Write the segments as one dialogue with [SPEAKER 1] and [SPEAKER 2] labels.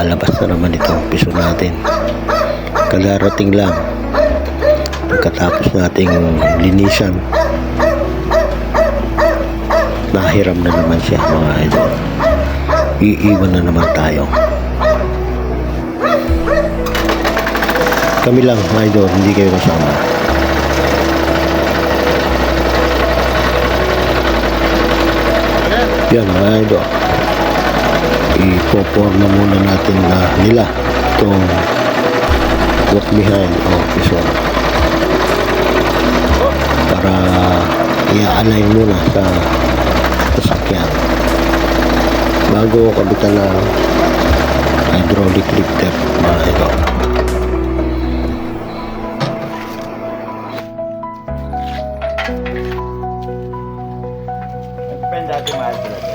[SPEAKER 1] lalabas na naman itong piso natin. Kadarating lang pagkatapos nating linisan, nahiram na naman siya mga idol. Iiwan na naman tayo. Kami lang mga idol, hindi kayo kasama. Yan mga idol, ipoporma muna natin na nila itong walk behind officer para i-align muna sa sasakyan bago kabitan ng hydraulic lifter mga idol.
[SPEAKER 2] Dati mahal talaga.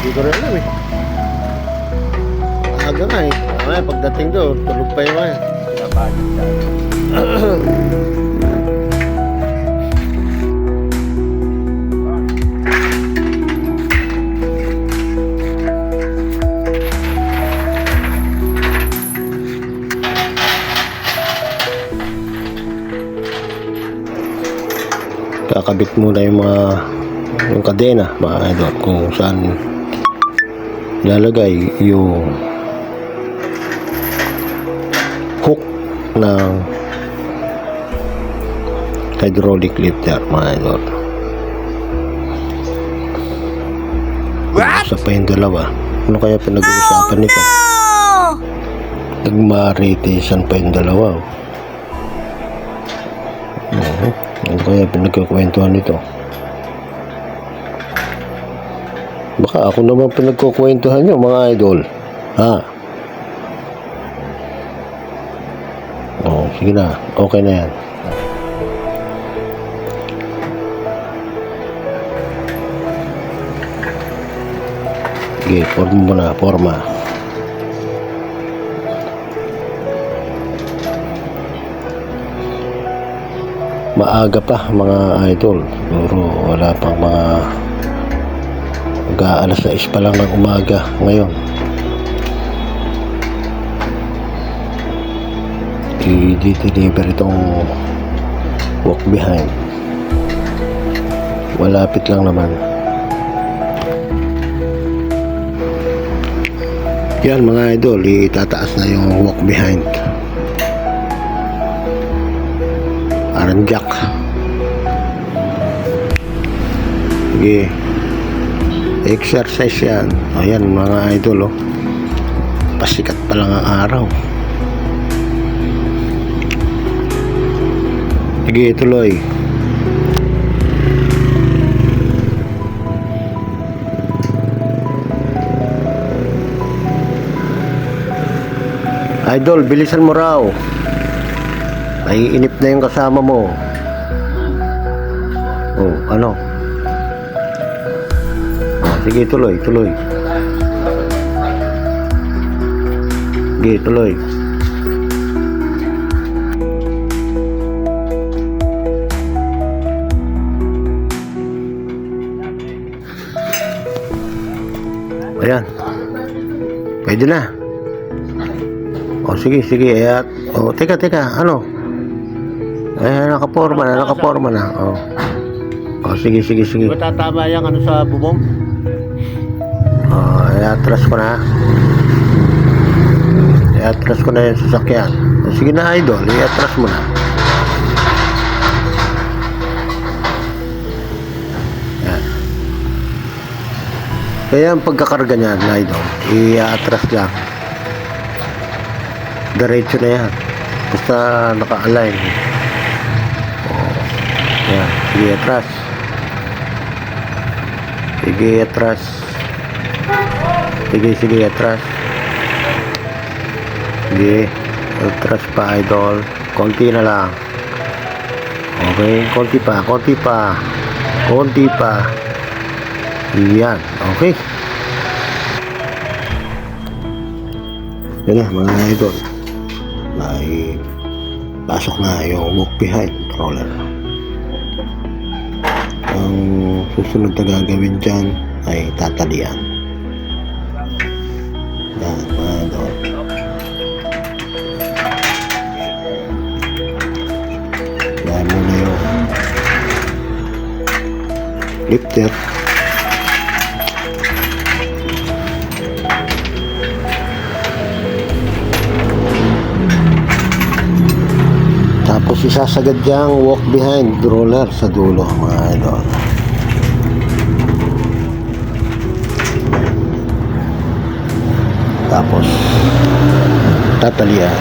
[SPEAKER 1] Hindi ko rin alam eh. Aga nga eh. Ay, pagdating doon, tulog pa yun eh.
[SPEAKER 2] Pinapagod dati.
[SPEAKER 1] Kakabit muna yung kadena mga idol, kung saan ilalagay yung hook ng hydraulic lifter mga idol. Isa pa yung dalawa. Ano kaya pinag-uusapan nito? Nagmaritisan pa yung dalawa. Ano kaya pinagkukwentuhan nito? Baka ako naman pinagkukwentuhan nyo mga idol. Ha? Sige na. Okay na yan. Sige, forma mo na. Forma. Maaga pa mga idol. Siguro wala pang mga alas 6 pa lang ng umaga ngayon. I-deliver itong walk behind. Malapit lang naman. Yan mga idol, itataas na yung walk behind. Jack. Sige. Exercise yan. Ayan mga idol pasikat pa lang ang araw. Sige, tuloy. Idol, bilisan mo raw. Naiinip na yung kasama mo. Ano? Sige, tuloy. Sige, tuloy. Ayan. Pwede na. Sige. Teka. Ano? Nakaporma na. Sige.
[SPEAKER 2] Matatama yung ano sa bubong?
[SPEAKER 1] I-atras ko na. I-atras ko na yung sasakyan. Sige na idol, i-atras mo na. Yan. Kaya ang pagkakarga niyan idol, i-atras lang. Diretso na yan. Basta naka-align. Yan, sige atras. Sige atras. Sige, atras pa idol. Konti na lang. Okay, konti pa. Yan, okay. Yan na mga idol. Pasok na yung walk behind roller. Ang susunod na gagawin dyan ay tatalian. Yan, mga idol. Yan muna yung lifter. Tapos isasagad diyang walk behind roller sa dulo, mga idol. Tapos tatalian.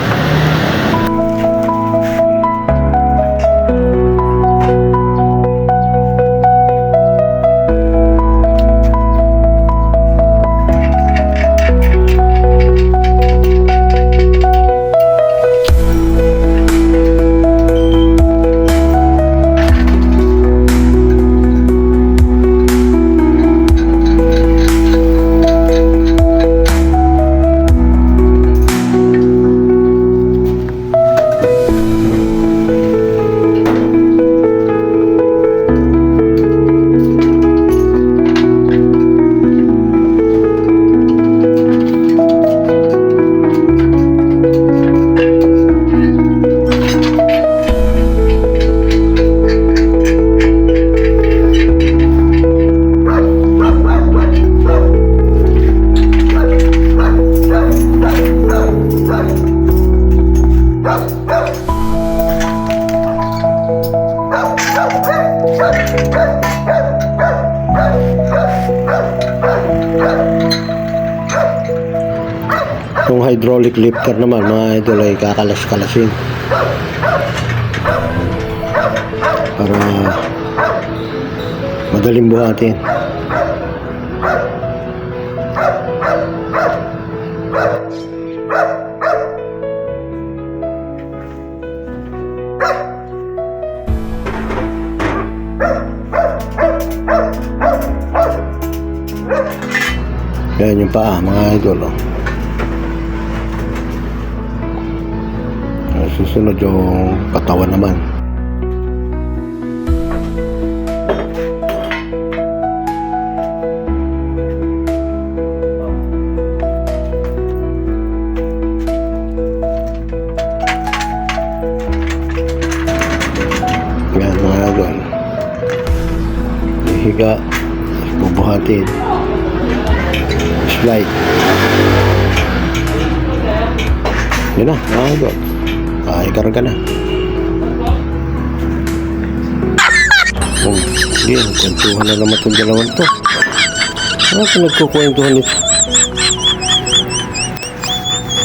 [SPEAKER 1] Yung hydraulic lifter naman, mga idol, ay kakalas-kalasin para madaling buhatin. Yan yung paa, mga idol, oh. Susunod yung katawan naman. Yan, mga idol. Higa, bubuhatin. Slide. Yan na, mga idol. Ikarga na. Oh, yun, kwentuhan na naman itong dalawang to. Ano ka nagkukwentuhan nito?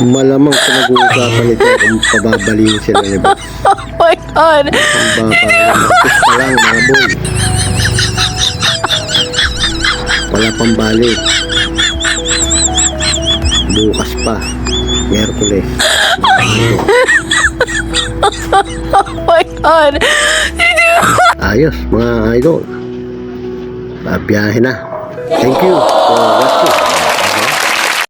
[SPEAKER 1] Malamang pinag-uusapan ito kung pababaliin sila ni Boss.
[SPEAKER 3] Oh my God!
[SPEAKER 1] Ang baba, pa lang mga boy. Wala pang balik. Bukas pa, Miyerkules.
[SPEAKER 3] Oh my God!
[SPEAKER 1] Ayos, mga idol. Biyahe na. Thank you for watching.